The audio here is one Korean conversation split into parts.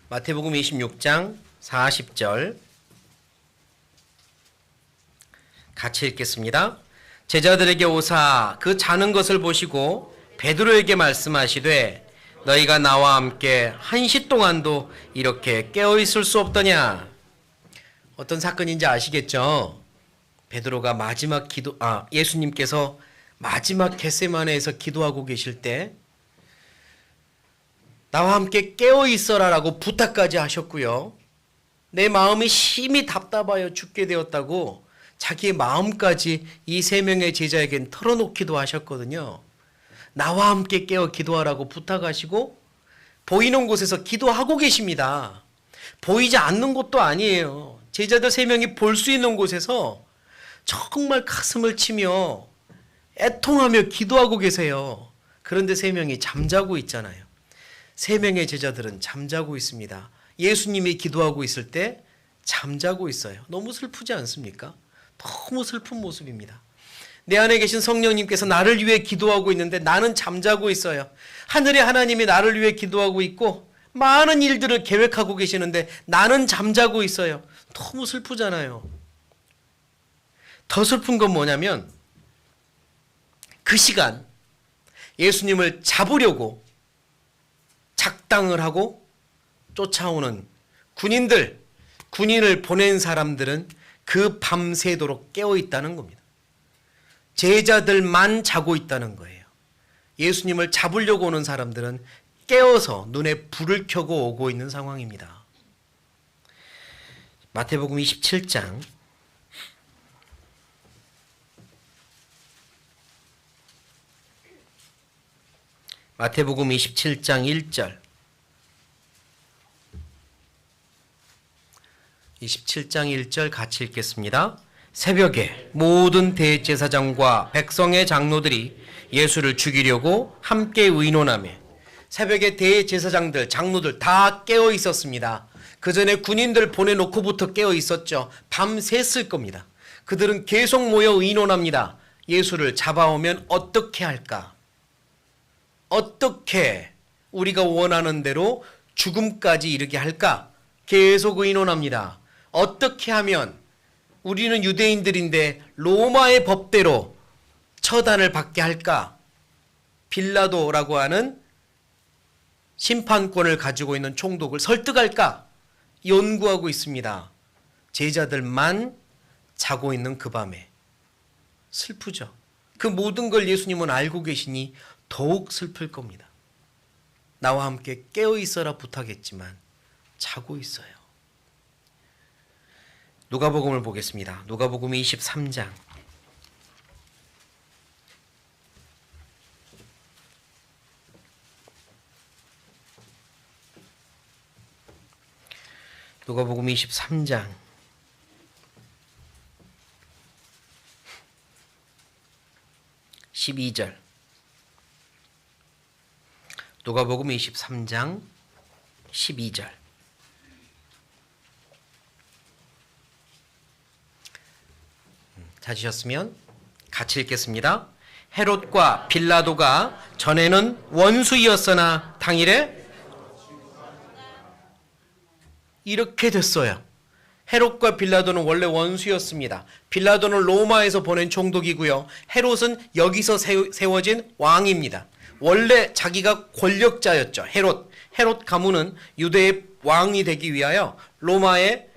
마태복음 26장 40절 같이 읽겠습니다. 제자들에게 오사 그 자는 것을 보시고 베드로에게 말씀하시되 너희가 나와 함께 1시 동안도 이렇게 깨어 있을 수 없더냐. 어떤 사건인지 아시겠죠? 베드로가 예수님께서 마지막 겟세마네에서 기도하고 계실 때 나와 함께 깨어 있어라라고 부탁까지 하셨고요. 내 마음이 심히 답답하여 죽게 되었다고 자기의 마음까지 이 세 명의 제자에겐 털어놓기도 하셨거든요. 나와 함께 깨어 기도하라고 부탁하시고 보이는 곳에서 기도하고 계십니다. 보이지 않는 곳도 아니에요. 제자들 세 명이 볼 수 있는 곳에서 정말 가슴을 치며 애통하며 기도하고 계세요. 그런데 세 명이 잠자고 있잖아요. 세 명의 제자들은 잠자고 있습니다. 예수님이 기도하고 있을 때 잠자고 있어요. 너무 슬프지 않습니까? 너무 슬픈 모습입니다. 내 안에 계신 성령님께서 나를 위해 기도하고 있는데 나는 잠자고 있어요. 하늘의 하나님이 나를 위해 기도하고 있고 많은 일들을 계획하고 계시는데 나는 잠자고 있어요. 너무 슬프잖아요. 더 슬픈 건 뭐냐면 그 시간 예수님을 잡으려고 작당을 하고 쫓아오는 군인을 보낸 사람들은 그 밤새도록 깨어 있다는 겁니다. 제자들만 자고 있다는 거예요. 예수님을 잡으려고 오는 사람들은 깨어서 눈에 불을 켜고 오고 있는 상황입니다. 마태복음 27장 마태복음 27장 1절 27장 1절 같이 읽겠습니다. 새벽에 모든 대제사장과 백성의 장로들이 예수를 죽이려고 함께 의논하며 새벽에 대제사장들, 장로들 다 깨어 있었습니다. 그 전에 군인들 보내놓고부터 깨어 있었죠. 밤샜을 겁니다. 그들은 계속 모여 의논합니다. 예수를 잡아오면 어떻게 할까? 어떻게 우리가 원하는 대로 죽음까지 이르게 할까? 계속 의논합니다. 어떻게 하면 우리는 유대인들인데 로마의 법대로 처단을 받게 할까? 빌라도라고 하는 심판권을 가지고 있는 총독을 설득할까? 연구하고 있습니다. 제자들만 자고 있는 그 밤에. 슬프죠. 그 모든 걸 예수님은 알고 계시니 더욱 슬플 겁니다. 나와 함께 깨어 있어라 부탁했지만 자고 있어요. 누가복음을 보겠습니다. 누가복음 23장 누가복음 23장 12절 누가복음 23장 12절 찾으셨으면 같이 읽겠습니다. 헤롯과 빌라도가 전에는 원수이었으나 당일에 이렇게 됐어요. 헤롯과 빌라도는 원래 원수였습니다. 빌라도는 로마에서 보낸 총독이고요. 헤롯은 여기서 세워진 왕입니다. 원래 자기가 권력자였죠. 헤롯 가문은 유대의 왕이 되기 위하여 로마의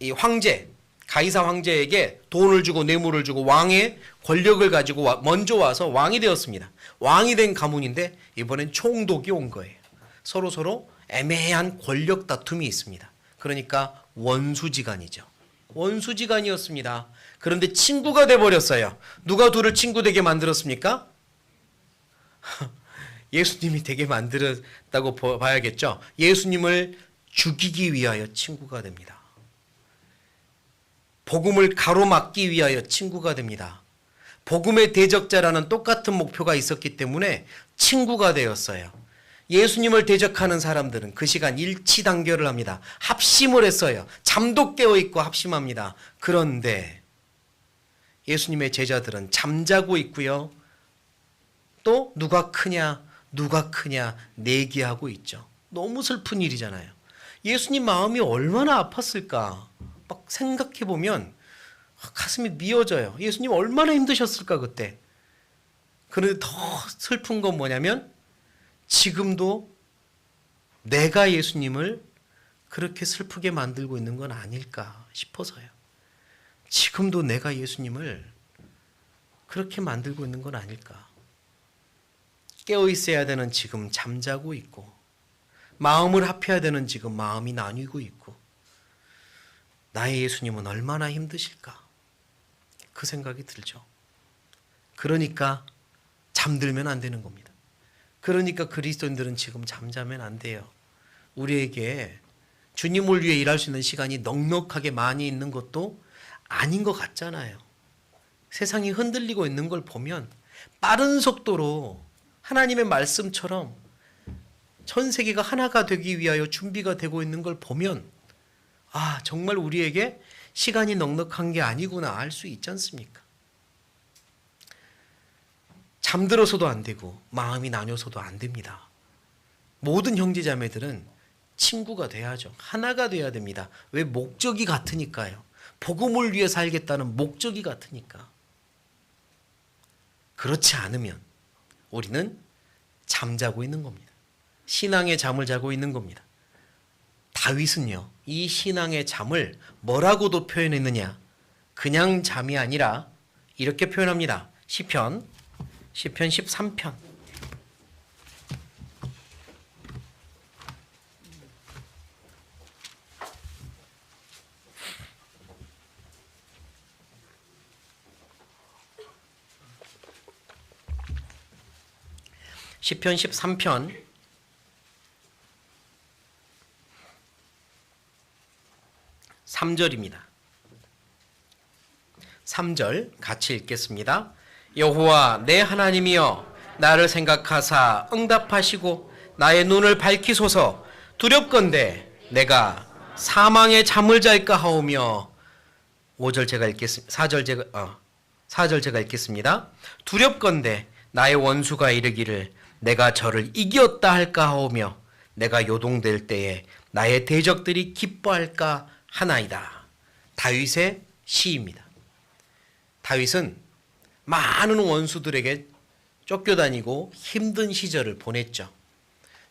이 황제 가이사 황제에게 돈을 주고 뇌물을 주고 왕의 권력을 가지고 먼저 와서 왕이 되었습니다. 왕이 된 가문인데 이번엔 총독이 온 거예요. 서로 애매한 권력 다툼이 있습니다. 그러니까 원수지간이죠. 원수지간이었습니다. 그런데 친구가 돼버렸어요. 누가 둘을 친구 되게 만들었습니까? 예수님이 되게 만들었다고 봐야겠죠. 예수님을 죽이기 위하여 친구가 됩니다. 복음을 가로막기 위하여 친구가 됩니다. 복음의 대적자라는 똑같은 목표가 있었기 때문에 친구가 되었어요. 예수님을 대적하는 사람들은 그 시간 일치단결을 합니다. 합심을 했어요. 잠도 깨어있고 합심합니다. 그런데 예수님의 제자들은 잠자고 있고요. 또 누가 크냐 내기하고 있죠. 너무 슬픈 일이잖아요. 예수님 마음이 얼마나 아팠을까? 막 생각해 보면 가슴이 미어져요. 예수님 얼마나 힘드셨을까 그때. 그런데 더 슬픈 건 뭐냐면 지금도 내가 예수님을 그렇게 슬프게 만들고 있는 건 아닐까 싶어서요. 지금도 내가 예수님을 그렇게 만들고 있는 건 아닐까. 깨어 있어야 되는 지금 잠자고 있고, 마음을 합해야 되는 지금 마음이 나뉘고 있고, 나의 예수님은 얼마나 힘드실까? 그 생각이 들죠. 그러니까 잠들면 안 되는 겁니다. 그러니까 그리스도인들은 지금 잠자면 안 돼요. 우리에게 주님을 위해 일할 수 있는 시간이 넉넉하게 많이 있는 것도 아닌 것 같잖아요. 세상이 흔들리고 있는 걸 보면 빠른 속도로 하나님의 말씀처럼 전 세계가 하나가 되기 위하여 준비가 되고 있는 걸 보면 아, 정말 우리에게 시간이 넉넉한 게 아니구나 알 수 있지 않습니까? 잠들어서도 안 되고 마음이 나뉘어서도 안 됩니다. 모든 형제자매들은 친구가 돼야죠. 하나가 돼야 됩니다. 왜? 목적이 같으니까요. 복음을 위해 살겠다는 목적이 같으니까. 그렇지 않으면 우리는 잠자고 있는 겁니다. 신앙의 잠을 자고 있는 겁니다. 다윗은요, 이 신앙의 잠을 뭐라고도 표현했느냐? 그냥 잠이 아니라 이렇게 표현합니다. 시편 13편. 시편 13편 3절입니다. 3절 같이 읽겠습니다. 여호와 내 하나님이여 나를 생각하사 응답하시고 나의 눈을 밝히소서. 두렵건대 내가 사망의 잠을 잘까 하오며. 5절 제가 읽겠습니다. 4절 제가 읽겠습니다. 두렵건대 나의 원수가 이르기를 내가 저를 이겼다 할까 하오며 내가 요동될 때에 나의 대적들이 기뻐할까 하나이다. 다윗의 시입니다. 다윗은 많은 원수들에게 쫓겨다니고 힘든 시절을 보냈죠.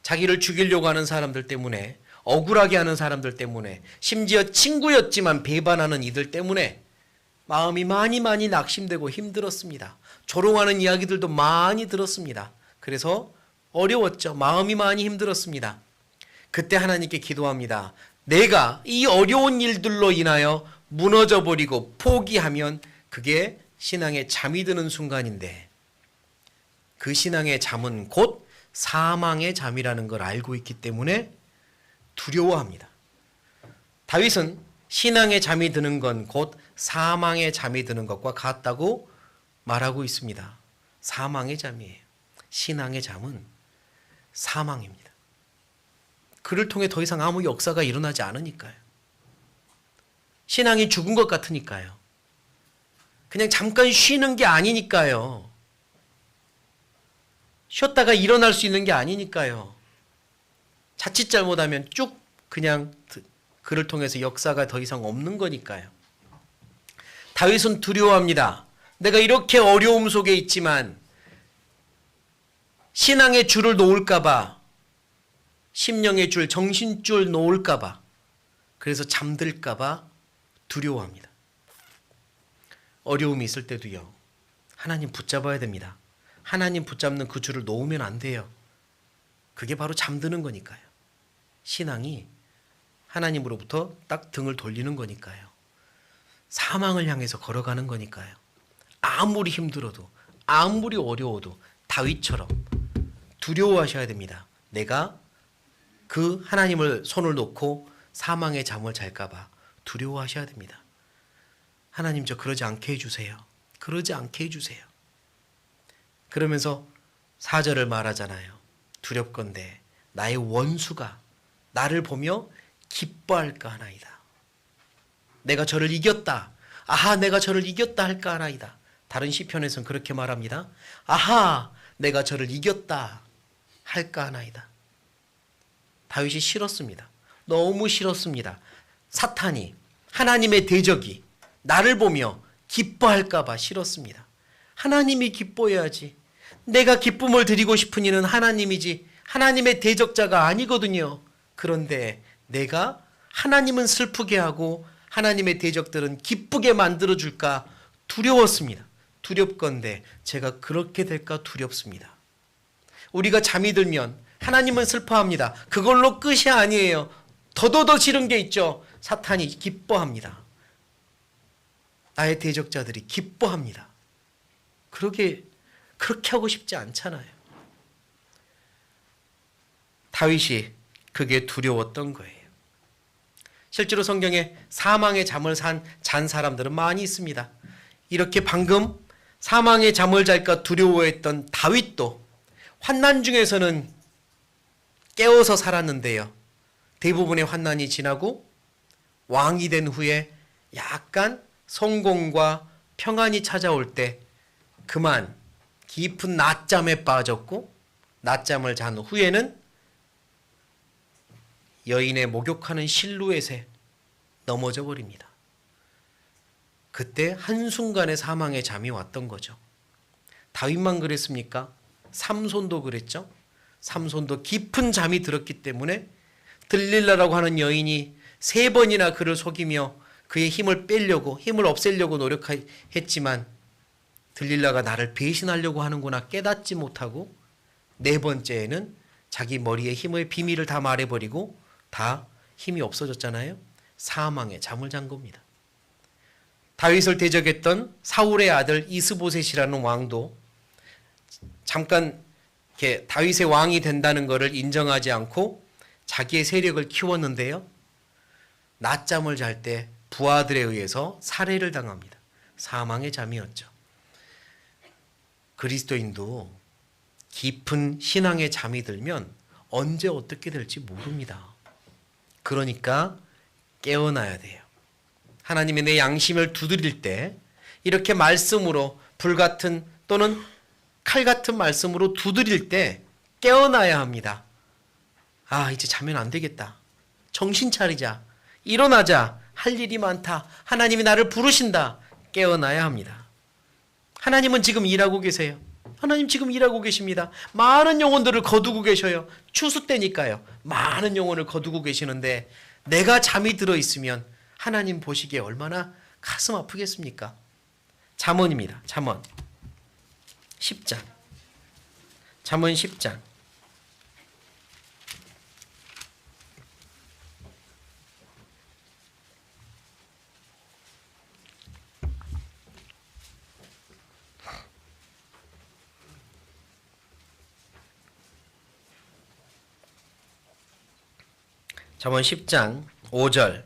자기를 죽이려고 하는 사람들 때문에, 억울하게 하는 사람들 때문에, 심지어 친구였지만 배반하는 이들 때문에 마음이 많이 낙심되고 힘들었습니다. 조롱하는 이야기들도 많이 들었습니다. 그래서 어려웠죠. 마음이 많이 힘들었습니다. 그때 하나님께 기도합니다. 내가 이 어려운 일들로 인하여 무너져 버리고 포기하면 그게 신앙에 잠이 드는 순간인데, 그 신앙의 잠은 곧 사망의 잠이라는 걸 알고 있기 때문에 두려워합니다. 다윗은 신앙의 잠이 드는 건 곧 사망의 잠이 드는 것과 같다고 말하고 있습니다. 사망의 잠이에요. 신앙의 잠은 사망입니다. 그를 통해 더 이상 아무 역사가 일어나지 않으니까요. 신앙이 죽은 것 같으니까요. 그냥 잠깐 쉬는 게 아니니까요. 쉬었다가 일어날 수 있는 게 아니니까요. 자칫 잘못하면 쭉 그냥 그를 통해서 역사가 더 이상 없는 거니까요. 다윗은 두려워합니다. 내가 이렇게 어려움 속에 있지만 신앙의 줄을 놓을까 봐, 심령의 줄, 정신줄 놓을까 봐, 그래서 잠들까 봐 두려워합니다. 어려움이 있을 때도요, 하나님 붙잡아야 됩니다. 하나님 붙잡는 그 줄을 놓으면 안 돼요. 그게 바로 잠드는 거니까요. 신앙이 하나님으로부터 딱 등을 돌리는 거니까요. 사망을 향해서 걸어가는 거니까요. 아무리 힘들어도, 아무리 어려워도 다윗처럼 두려워하셔야 됩니다. 내가 그 하나님을 손을 놓고 사망의 잠을 잘까 봐 두려워하셔야 됩니다. 하나님, 저 그러지 않게 해주세요. 그러지 않게 해주세요. 그러면서 4절을 말하잖아요. 두렵건대 나의 원수가 나를 보며 기뻐할까 하나이다. 내가 저를 이겼다. 아하, 내가 저를 이겼다 할까 하나이다. 다른 시편에서는 그렇게 말합니다. 아하, 내가 저를 이겼다 할까 하나이다. 다윗이 싫었습니다. 너무 싫었습니다. 사탄이, 하나님의 대적이 나를 보며 기뻐할까 봐 싫었습니다. 하나님이 기뻐해야지. 내가 기쁨을 드리고 싶은 이는 하나님이지 하나님의 대적자가 아니거든요. 그런데 내가 하나님은 슬프게 하고 하나님의 대적들은 기쁘게 만들어줄까 두려웠습니다. 두렵건대 제가 그렇게 될까 두렵습니다. 우리가 잠이 들면 하나님은 슬퍼합니다. 그걸로 끝이 아니에요. 더더더 싫은 게 있죠. 사탄이 기뻐합니다. 나의 대적자들이 기뻐합니다. 그렇게 하고 싶지 않잖아요. 다윗이 그게 두려웠던 거예요. 실제로 성경에 사망의 잠을 잔 사람들은 많이 있습니다. 이렇게 방금 사망의 잠을 잘까 두려워했던 다윗도 환난 중에서는 깨어서 살았는데요. 대부분의 환난이 지나고 왕이 된 후에 약간 성공과 평안이 찾아올 때 그만 깊은 낮잠에 빠졌고 낮잠을 잔 후에는 여인의 목욕하는 실루엣에 넘어져 버립니다. 그때 한순간에 사망의 잠이 왔던 거죠. 다윗만 그랬습니까? 삼손도 그랬죠. 삼손도 깊은 잠이 들었기 때문에 들릴라라고 하는 여인이 3번이나 그를 속이며 그의 힘을 빼려고, 힘을 없애려고 노력했지만 들릴라가 나를 배신하려고 하는구나 깨닫지 못하고 4번째에는 자기 머리에 힘의 비밀을 다 말해버리고 다 힘이 없어졌잖아요. 사망에 잠을 잔 겁니다. 다윗을 대적했던 사울의 아들 이스보셋이라는 왕도 잠깐 이렇게 다윗의 왕이 된다는 것을 인정하지 않고 자기의 세력을 키웠는데요. 낮잠을 잘 때 부하들에 의해서 살해를 당합니다. 사망의 잠이었죠. 그리스도인도 깊은 신앙의 잠이 들면 언제 어떻게 될지 모릅니다. 그러니까 깨어나야 돼요. 하나님이 내 양심을 두드릴 때 이렇게 말씀으로 불같은 또는 칼같은 말씀으로 두드릴 때 깨어나야 합니다. 아, 이제 자면 안 되겠다. 정신 차리자. 일어나자. 할 일이 많다. 하나님이 나를 부르신다. 깨어나야 합니다. 하나님은 지금 일하고 계세요. 하나님 지금 일하고 계십니다. 많은 영혼들을 거두고 계셔요. 추수 때니까요. 많은 영혼을 거두고 계시는데 내가 잠이 들어 있으면 하나님 보시기에 얼마나 가슴 아프겠습니까? 잠언입니다. 잠언 10장. 잠언 10장. 잠언 10장 5절.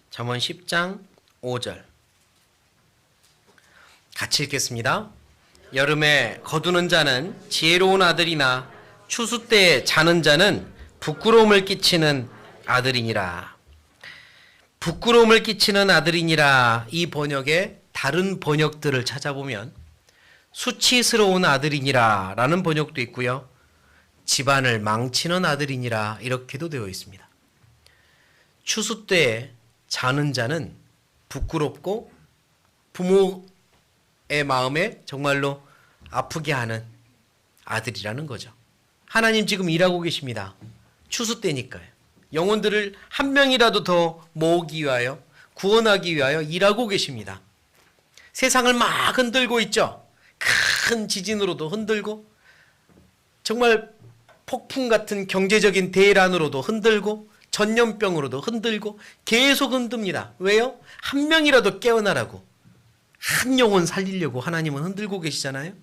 잠언 10장 5절. 같이 읽겠습니다. 여름에 거두는 자는 지혜로운 아들이나 추수 때에 자는 자는 부끄러움을 끼치는 아들이니라. 부끄러움을 끼치는 아들이니라. 이 번역의 다른 번역들을 찾아보면 수치스러운 아들이니라 라는 번역도 있고요. 집안을 망치는 아들이니라 이렇게도 되어 있습니다. 추수 때에 자는 자는 부끄럽고 부모의 마음에 정말로 아프게 하는 아들이라는 거죠. 하나님 지금 일하고 계십니다. 추수 때니까요. 영혼들을 한 명이라도 더 모으기 위하여 구원하기 위하여 일하고 계십니다. 세상을 막 흔들고 있죠. 큰 지진으로도 흔들고 정말 폭풍 같은 경제적인 대란으로도 흔들고 전염병으로도 흔들고 계속 흔듭니다. 왜요? 한 명이라도 깨어나라고. 한 영혼 살리려고 하나님은 흔들고 계시잖아요.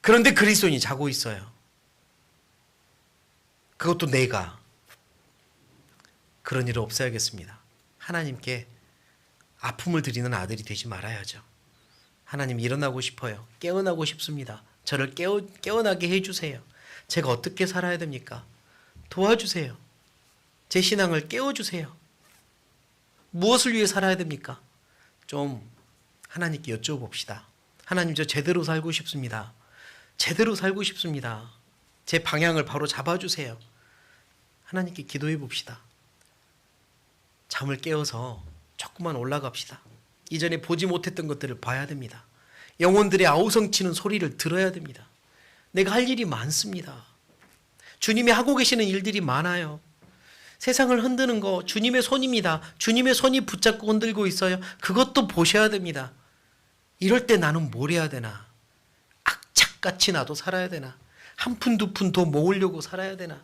그런데 그리스도인이 자고 있어요. 그것도 내가. 그런 일은 없어야겠습니다. 하나님께 아픔을 드리는 아들이 되지 말아야죠. 하나님 일어나고 싶어요. 깨어나고 싶습니다. 저를 깨어나게 해주세요. 제가 어떻게 살아야 됩니까? 도와주세요. 제 신앙을 깨워주세요. 무엇을 위해 살아야 됩니까? 좀 하나님께 여쭤봅시다. 하나님 저 제대로 살고 싶습니다. 제대로 살고 싶습니다. 제 방향을 바로 잡아주세요. 하나님께 기도해 봅시다. 잠을 깨어서 조금만 올라갑시다. 이전에 보지 못했던 것들을 봐야 됩니다. 영혼들의 아우성치는 소리를 들어야 됩니다. 내가 할 일이 많습니다. 주님이 하고 계시는 일들이 많아요. 세상을 흔드는 거 주님의 손입니다. 주님의 손이 붙잡고 흔들고 있어요. 그것도 보셔야 됩니다. 이럴 때 나는 뭘 해야 되나? 악착같이 나도 살아야 되나? 한 푼 두 푼 더 모으려고 살아야 되나?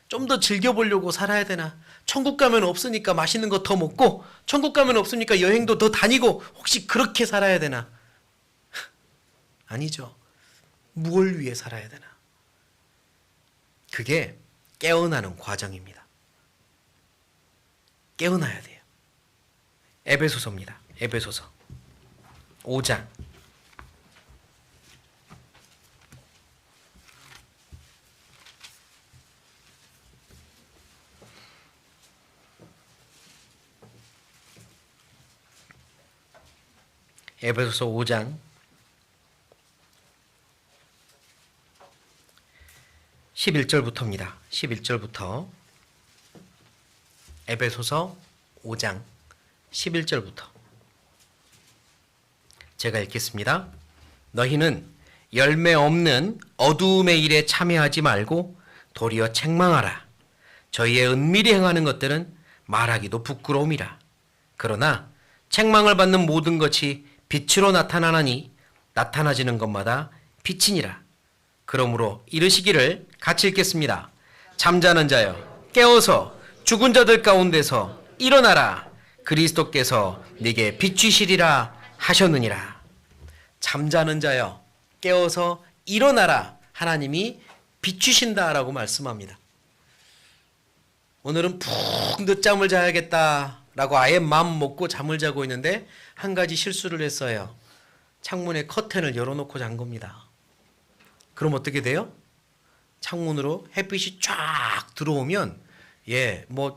좀 더 즐겨보려고 살아야 되나? 천국 가면 없으니까 맛있는 거 더 먹고, 천국 가면 없으니까 여행도 더 다니고, 혹시 그렇게 살아야 되나? 아니죠. 무엇을 위해 살아야 되나? 그게 깨어나는 과정입니다. 깨어나야 돼요. 에베소서입니다. 에베소서 5장. 에베소서 5장 11절부터입니다. 11절부터 에베소서 5장 11절부터 제가 읽겠습니다. 너희는 열매 없는 어두움의 일에 참여하지 말고 도리어 책망하라. 저희의 은밀히 행하는 것들은 말하기도 부끄러움이라. 그러나 책망을 받는 모든 것이 빛으로 나타나나니 나타나지는 것마다 빛이니라. 그러므로 이르시기를 같이 읽겠습니다. 잠자는 자여 깨어서 죽은 자들 가운데서 일어나라. 그리스도께서 네게 비추시리라 하셨느니라. 잠자는 자여 깨어서 일어나라. 하나님이 비추신다라고 말씀합니다. 오늘은 푹 늦잠을 자야겠다라고 아예 마음 먹고 잠을 자고 있는데 한 가지 실수를 했어요. 창문에 커튼을 열어놓고 잔 겁니다. 그럼 어떻게 돼요? 창문으로 햇빛이 쫙 들어오면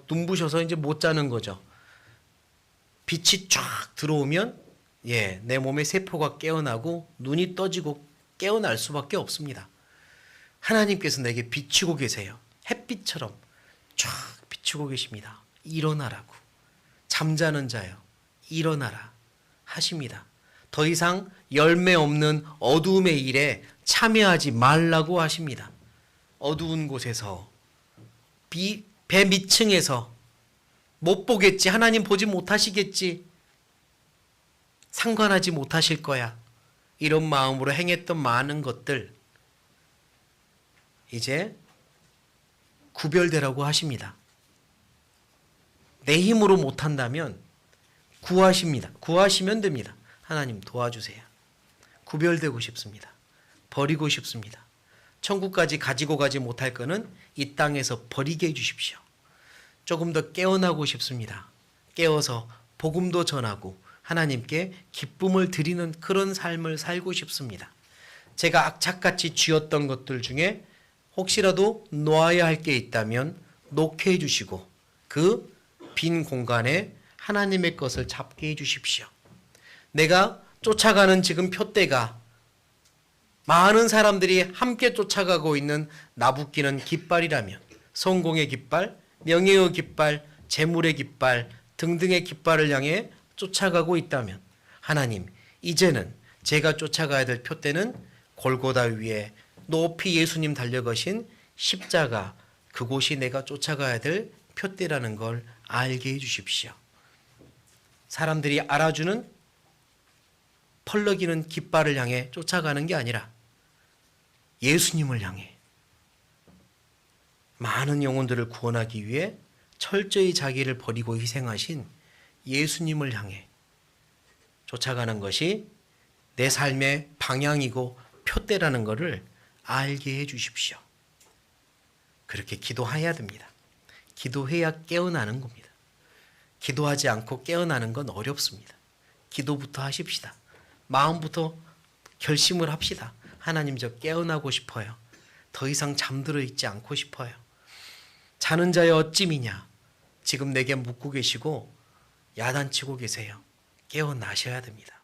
눈부셔서 이제 못 자는 거죠. 빛이 쫙 들어오면 내 몸의 세포가 깨어나고 눈이 떠지고 깨어날 수밖에 없습니다. 하나님께서 내게 비추고 계세요. 햇빛처럼 쫙 비추고 계십니다. 일어나라고. 잠자는 자여 일어나라 하십니다. 더 이상 열매 없는 어두움의 일에 참여하지 말라고 하십니다. 어두운 곳에서 배 밑층에서 못 보겠지, 하나님 보지 못하시겠지, 상관하지 못하실 거야, 이런 마음으로 행했던 많은 것들 이제 구별되라고 하십니다. 내 힘으로 못한다면 구하십니다. 구하시면 됩니다. 하나님 도와주세요. 구별되고 싶습니다. 버리고 싶습니다. 천국까지 가지고 가지 못할 거는 이 땅에서 버리게 해주십시오. 조금 더 깨어나고 싶습니다. 깨어서 복음도 전하고 하나님께 기쁨을 드리는 그런 삶을 살고 싶습니다. 제가 악착같이 쥐었던 것들 중에 혹시라도 놓아야 할 게 있다면 놓게 해주시고 그 빈 공간에 하나님의 것을 잡게 해주십시오. 내가 쫓아가는 지금 표대가 많은 사람들이 함께 쫓아가고 있는 나부끼는 깃발이라면, 성공의 깃발, 명예의 깃발, 재물의 깃발 등등의 깃발을 향해 쫓아가고 있다면, 하나님, 이제는 제가 쫓아가야 될 표대는 골고다 위에 높이 예수님 달려가신 십자가, 그곳이 내가 쫓아가야 될 표대라는 걸 알게 해주십시오. 사람들이 알아주는 펄럭이는 깃발을 향해 쫓아가는 게 아니라 예수님을 향해, 많은 영혼들을 구원하기 위해 철저히 자기를 버리고 희생하신 예수님을 향해 쫓아가는 것이 내 삶의 방향이고 표대라는 것을 알게 해 주십시오. 그렇게 기도해야 됩니다. 기도해야 깨어나는 겁니다. 기도하지 않고 깨어나는 건 어렵습니다. 기도부터 하십시다. 마음부터 결심을 합시다. 하나님, 저 깨어나고 싶어요. 더 이상 잠들어 있지 않고 싶어요. 자는 자여 어찌미냐, 지금 내게 묻고 계시고 야단치고 계세요. 깨어나셔야 됩니다.